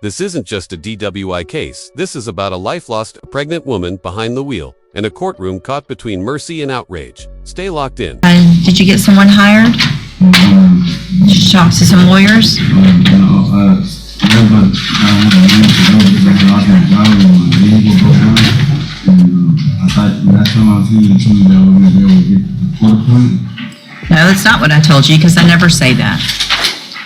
This isn't just a DWI case. This is about a life lost pregnant woman behind the wheel and a courtroom caught between mercy and outrage. Stay locked in. Did you get someone hired? Did you talk to some lawyers? No, that's not what I told you, because I never say that.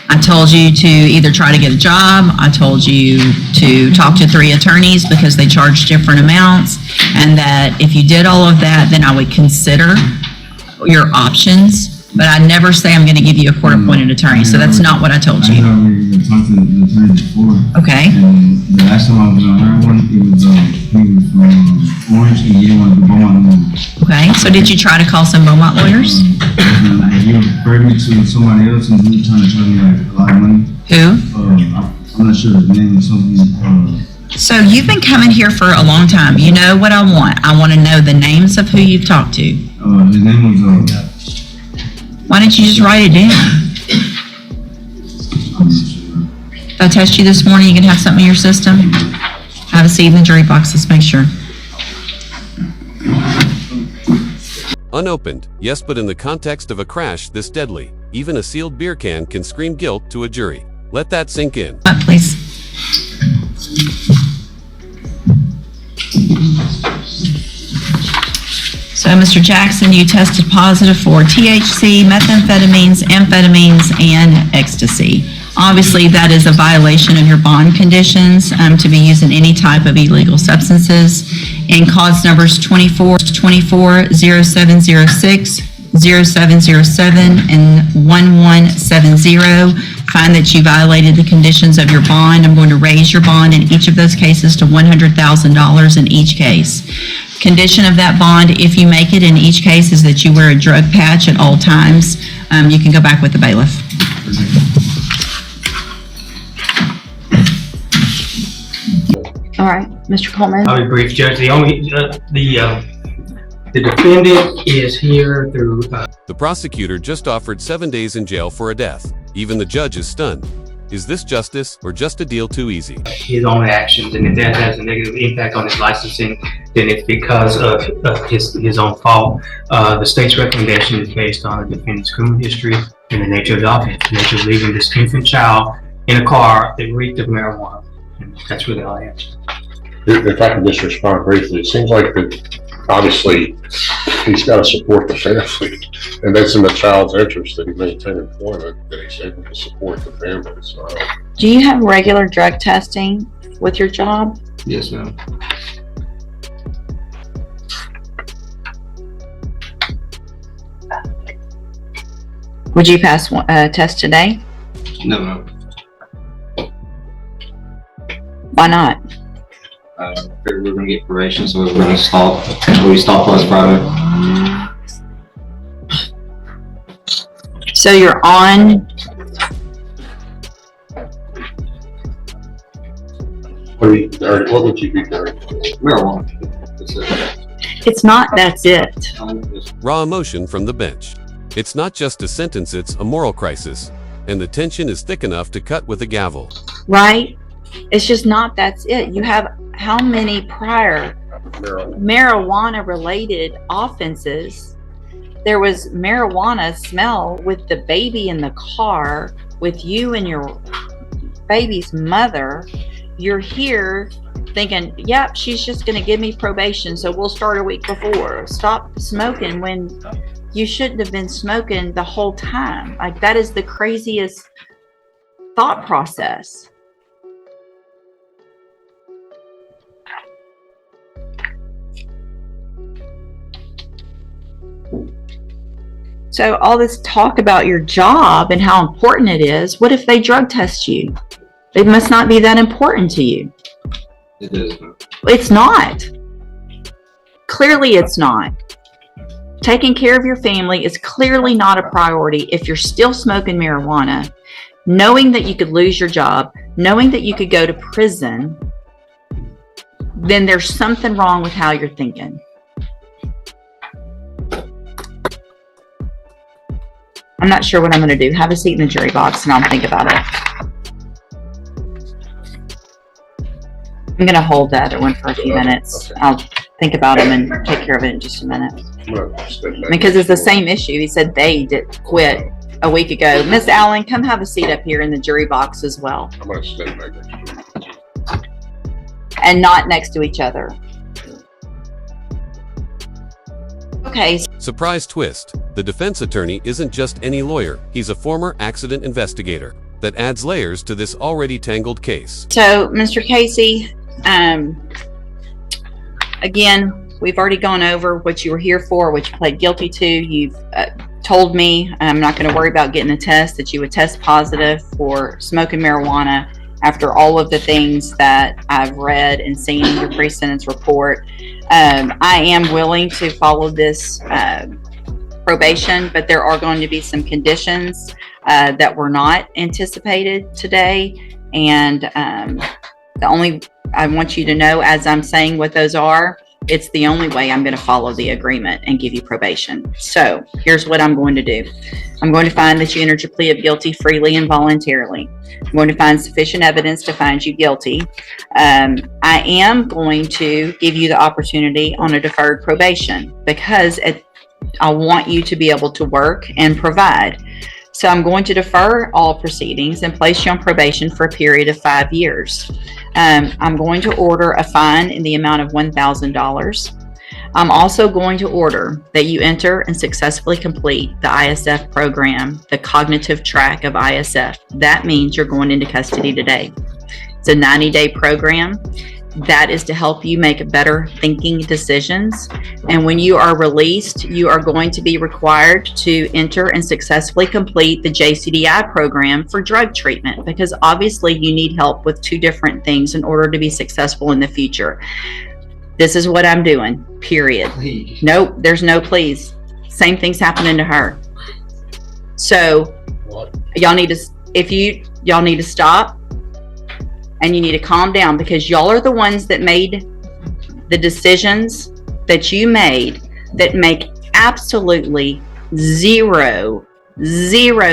I told you to either try to get a job. I told you to talk to 3 attorneys because they charge different amounts, and that if you did all of that, then I would consider your options. But I never say I'm going to give you a court-appointed attorney, so that's not what I told you. I already talked to the attorney before. Okay. And the last time I was on her one, he was from Orange, and he didn't want to do Beaumont. Okay, so did you try to call some Beaumont lawyers? He referred me to somebody else, and he was trying to charge me like a lot of money. Who? I'm not sure his name or something. So you've been coming here for a long time. You know what I want. I want to know the names of who you've talked to. His name was Why don't you just write it down? If I test you this morning, you can have something in your system? Have a seat in the jury box. Let's make sure. Unopened, yes, but in the context of a crash this deadly, even a sealed beer can can scream guilt to a jury. Let that sink in. Please. So, Mr. Jackson, you tested positive for THC, methamphetamines, amphetamines, and ecstasy. Obviously, that is a violation of your bond conditions to be using any type of illegal substances. And cause numbers 24, 0706, 0707, and 1170 find that you violated the conditions of your bond. I'm going to raise your bond in each of those cases to $100,000 in each case. Condition of that bond, if you make it in each case, is that you wear a drug patch at all times. You can go back with the bailiff. All right, Mr. Coleman. I'll be brief, Judge. The defendant is here through... The prosecutor just offered 7 days in jail for a death. Even the judge is stunned. Is this justice or just a deal too easy? His own actions, and if that has a negative impact on his licensing, then it's because of his own fault. The state's recommendation is based on the defendant's criminal history and the nature of the offense, the nature of leaving this infant child in a car that reeked of marijuana. And that's really all I have. If I can just respond briefly, it seems like that obviously he's got to support the family, and that's in the child's interest that he maintain employment, that he's able to support the family. So, Do you have regular drug testing with your job? Yes, ma'am. Would you pass a test today? No, ma'am. Why not? Figured we were going to get probation, so we were going to stop until we stop plus private. So you're on. what would you be doing? Marijuana. That's it. It's not, that's it. Raw emotion from the bench. It's not just a sentence, it's a moral crisis. And the tension is thick enough to cut with a gavel. Right? It's just not, that's it. You have how many prior marijuana related offenses? There was marijuana smell with the baby in the car, with you and your baby's mother. You're here thinking, yep, she's just going to give me probation, so we'll start a week before. Stop smoking when you shouldn't have been smoking the whole time. Like, that is the craziest thought process. So all this talk about your job and how important it is, what if they drug test you? It must not be that important to you. It is. It's not. Clearly it's not. Taking care of your family is clearly not a priority if you're still smoking marijuana, knowing that you could lose your job, knowing that you could go to prison. Then there's something wrong with how you're thinking. I'm not sure what I'm going to do. Have a seat in the jury box and I'll think about it. I'm gonna hold the other one for a few minutes. Okay. I'll think about them and take care of it in just a minute. I'm gonna step back. Because it's the same issue. He said they did quit a week ago. Miss Allen, come have a seat up here in the jury box as well, I'm gonna step back next to you. and not next to each other. Okay, Surprise twist. The defense attorney isn't just any lawyer, he's a former accident investigator. That adds layers to this already tangled case. so Mr. Casey, again, we've already gone over what you were here for, what you pled guilty to. You've told me I'm not going to worry about getting a test, that you would test positive for smoking marijuana after all of the things that I've read and seen in your pre-sentence report. I am willing to follow this probation, but there are going to be some conditions that were not anticipated today. And the only, I want you to know, as I'm saying what those are, it's the only way I'm going to follow the agreement and give you probation. So here's what I'm going to do. I'm going to find that you entered your plea of guilty freely and voluntarily. I'm going to find sufficient evidence to find you guilty. I am going to give you the opportunity on a deferred probation because I want you to be able to work and provide. So I'm going to defer all proceedings and place you on probation for a period of 5 years. I'm going to order a fine in the amount of $1,000. I'm also going to order that you enter and successfully complete the ISF program, the cognitive track of ISF. That means you're going into custody today. It's a 90-day program. That is to help you make better thinking decisions. And when you are released, you are going to be required to enter and successfully complete the JCDI program for drug treatment, because obviously you need help with two different things in order to be successful in the future. This is what I'm doing, period. Please. Nope, there's no please. Same thing's happening to her. So What? y'all need to stop. And you need to calm down, because y'all are the ones that made the decisions that you made that make absolutely zero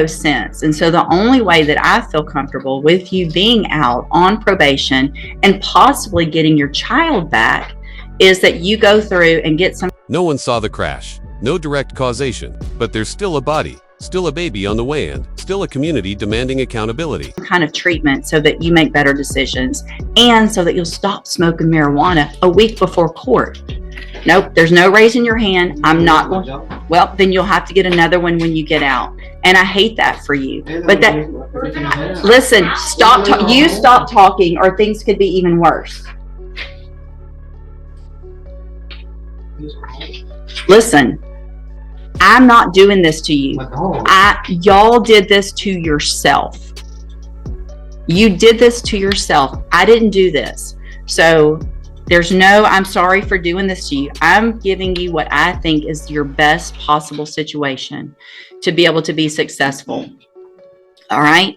sense. And so the only way that I feel comfortable with you being out on probation and possibly getting your child back is that you go through and get some No one saw the crash, no direct causation, but there's still a body, still a baby on the way in, still a community demanding accountability. kind of treatment so that you make better decisions and so that you'll stop smoking marijuana a week before court. Nope, there's no raising your hand. I'm not going. Well, then you'll have to get another one when you get out. And I hate that for you. But listen, you stop talking or things could be even worse. Listen, I'm not doing this to you. Y'all did this to yourself. You did this to yourself. I didn't do this. So there's no, I'm sorry for doing this to you. I'm giving you what I think is your best possible situation to be able to be successful. All right.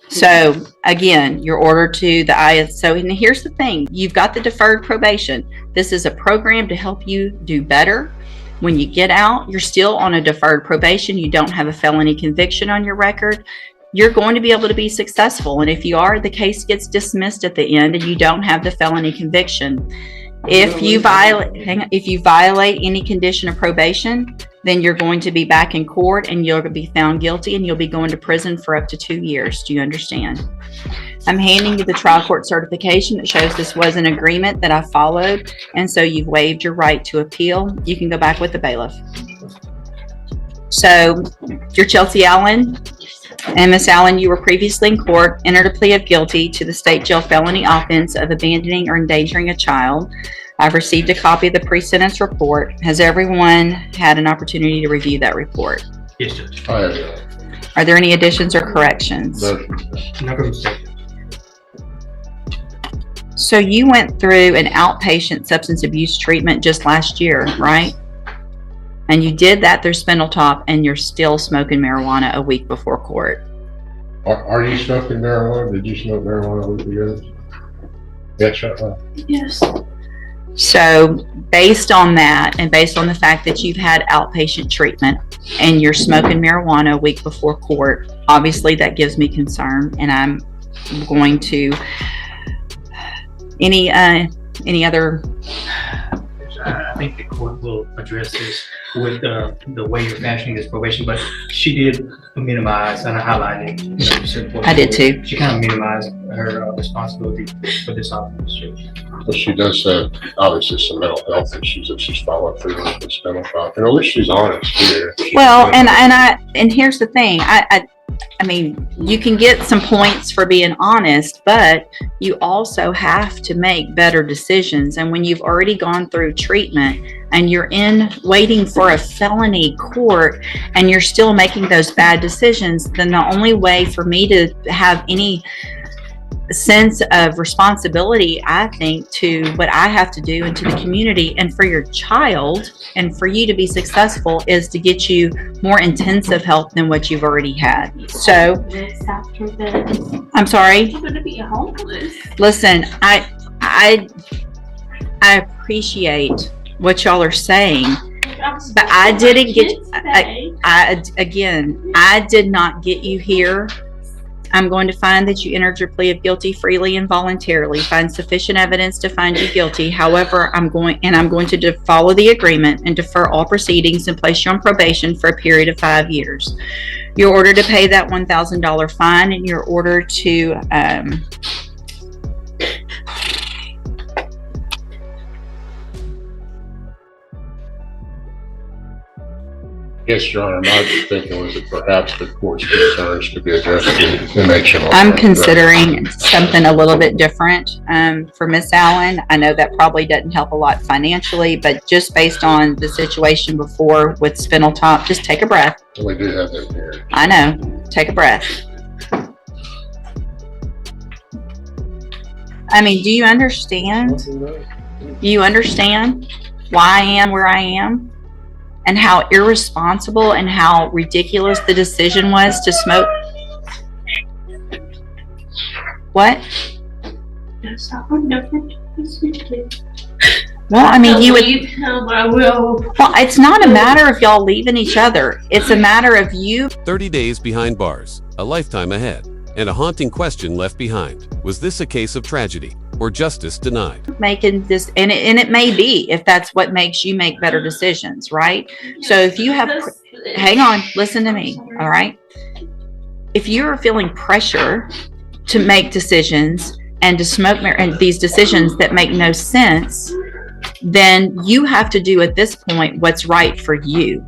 So again, you're ordered to the ISO. And here's the thing. You've got the deferred probation. This is a program to help you do better. When you get out, you're still on a deferred probation. You don't have a felony conviction on your record. You're going to be able to be successful. And if you are, the case gets dismissed at the end and you don't have the felony conviction. If you violate any condition of probation, then you're going to be back in court and you'll be found guilty and you'll be going to prison for up to 2 years. Do you understand? I'm handing you the trial court certification that shows this was an agreement that I followed, and so you've waived your right to appeal. You can go back with the bailiff. So you're Chelsea Allen. And Miss Allen, you were previously in court, entered a plea of guilty to the state jail felony offense of abandoning or endangering a child. I've received a copy of the pre-sentence report. Has everyone had an opportunity to review that report? Yes, Judge. I have, Are there any additions or corrections? Not going to say. So you went through an outpatient substance abuse treatment just last year, right? And you did that through Spindletop, and you're still smoking marijuana a week before court. are you smoking marijuana? Did you smoke marijuana a week ago? Yes, Yes. So based on that, and based on the fact that you've had outpatient treatment and you're smoking marijuana a week before court, obviously that gives me concern, and I'm going to Any other? I think the court will address this with the way you're fashioning this probation, but she did minimize and highlighted. Certain points. I did too. She kind of minimized her responsibility for this officer. But she does have obviously some mental health issues that she's following through with this mental health. And at least she's honest here. Well, and here's the thing. I mean, you can get some points for being honest, but you also have to make better decisions. And when you've already gone through treatment and you're waiting for a felony court and you're still making those bad decisions, then the only way for me to have any sense of responsibility, I think, to what I have to do and to the community and for your child and for you to be successful is to get you more intensive help than what you've already had. So, After this, I'm sorry. you're gonna be homeless. Listen, I appreciate what y'all are saying, but I didn't get. I did not get you here. I'm going to find that you entered your plea of guilty freely and voluntarily, find sufficient evidence to find you guilty. However, I'm going to follow the agreement and defer all proceedings and place you on probation for a period of 5 years. You're ordered to pay that $1,000 fine, and you're ordered to Yes, Your Honor, my thinking was that perhaps the court's concerns could be addressed in action. I'm considering something a little bit different for Miss Allen. I know that probably doesn't help a lot financially, but just based on the situation before with Spinal Top, just take a breath. We do have that here. I know. Take a breath. I mean, do you understand? Do you understand why I am where I am? And how irresponsible and how ridiculous the decision was to smoke? What? Well, I mean, you would. Leave him, I will. Well, it's not a matter of y'all leaving each other. It's a matter of you. 30 days behind bars, a lifetime ahead, and a haunting question left behind. Was this a case of tragedy or justice denied? Making this, and it may be, if that's what makes you make better decisions, right? So if you have, hang on, listen to me, all right? If you're feeling pressure to make decisions and to smoke and these decisions that make no sense, then you have to do at this point what's right for you,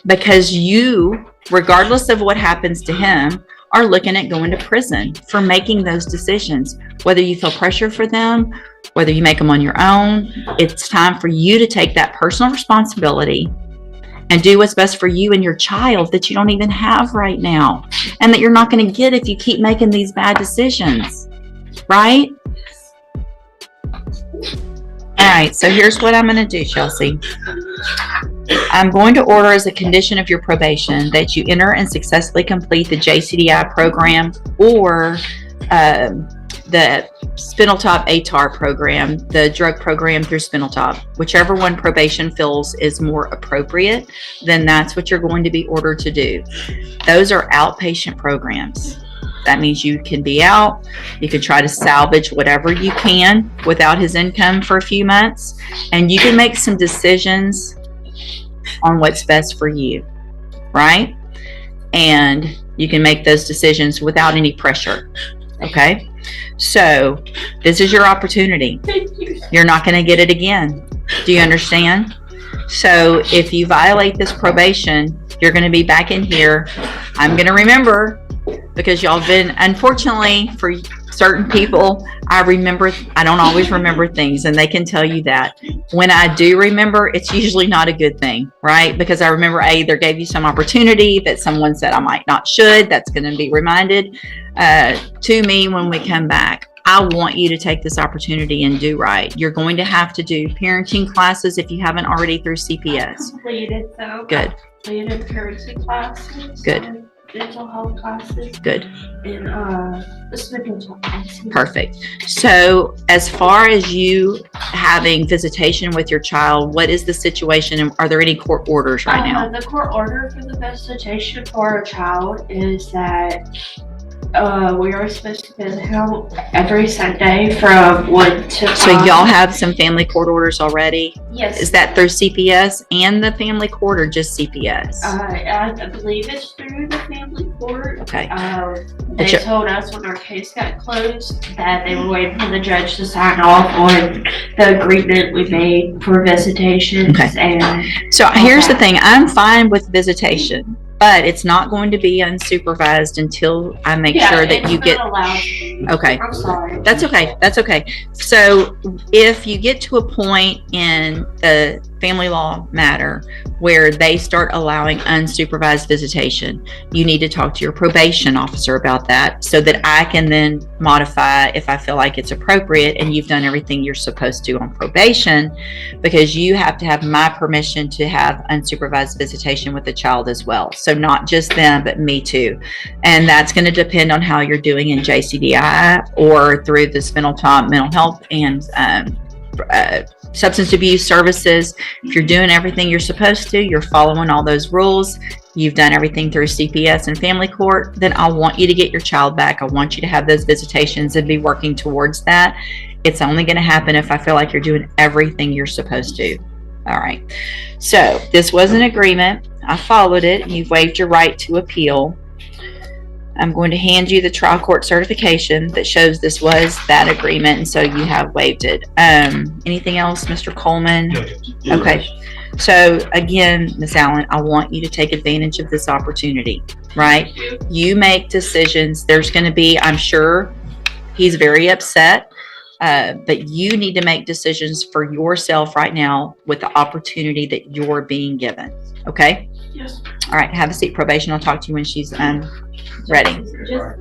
because you, regardless of what happens to him, are looking at going to prison for making those decisions. Whether you feel pressure for them, whether you make them on your own, it's time for you to take that personal responsibility and do what's best for you and your child that you don't even have right now, and that you're not going to get if you keep making these bad decisions, right? All right, so here's what I'm going to do, Chelsea. I'm going to order as a condition of your probation that you enter and successfully complete the JCDI program or the Spinal Top ATAR program, the drug program through Spinal Top. Whichever one probation feels is more appropriate, then that's what you're going to be ordered to do. Those are outpatient programs. That means you can be out, you can try to salvage whatever you can without his income for a few months, and you can make some decisions on what's best for you, right? And you can make those decisions without any pressure, okay? So this is your opportunity. You're not going to get it again. Do you understand? So if you violate this probation, you're going to be back in here. I'm going to remember, because y'all been, unfortunately for certain people, I don't always remember things, and they can tell you that. When I do remember, it's usually not a good thing, right? Because I remember I either gave you some opportunity that someone said I might not should. That's going to be reminded to me when we come back. I want you to take this opportunity and do right. You're going to have to do parenting classes if you haven't already through CPS. Completed though. Good. Completed parenting classes. Good. Mental health classes. Good. And the spiritual classes. Perfect. So as far as you having visitation with your child, what is the situation, and are there any court orders right now? The court order for the visitation for a child is that We are supposed to visit him every Sunday from 1 to 5. So y'all have some family court orders already? Yes. Is that through CPS and the family court or just CPS? I believe it's through the family court. Okay. They told us when our case got closed that they were waiting for the judge to sign off on the agreement we made for visitations. Okay. And So here's the thing, I'm fine with visitation, but it's not going to be unsupervised until I make sure that you get. Okay. I'm sorry. That's okay. That's okay. So if you get to a point in the family law matter where they start allowing unsupervised visitation, you need to talk to your probation officer about that so that I can then modify if I feel like it's appropriate and you've done everything you're supposed to on probation, because you have to have my permission to have unsupervised visitation with the child as well. So not just them, but me too. And that's going to depend on how you're doing in JCDI or through the Spinal Tap Mental Health and substance abuse services. If you're doing everything you're supposed to, you're following all those rules, you've done everything through CPS and family court, then I want you to get your child back. I want you to have those visitations and be working towards that. It's only going to happen if I feel like you're doing everything you're supposed to. All right. So this was an agreement. I followed it. You've waived your right to appeal. I'm going to hand you the trial court certification that shows this was that agreement, and so you have waived it. Anything else, Mr. Coleman? No. Okay. So again, Ms. Allen, I want you to take advantage of this opportunity, right? You make decisions. There's going to be, I'm sure, he's very upset, but you need to make decisions for yourself right now with the opportunity that you're being given. Okay? Yes. All right. Have a seat, probation. I'll talk to you when she's ready. Just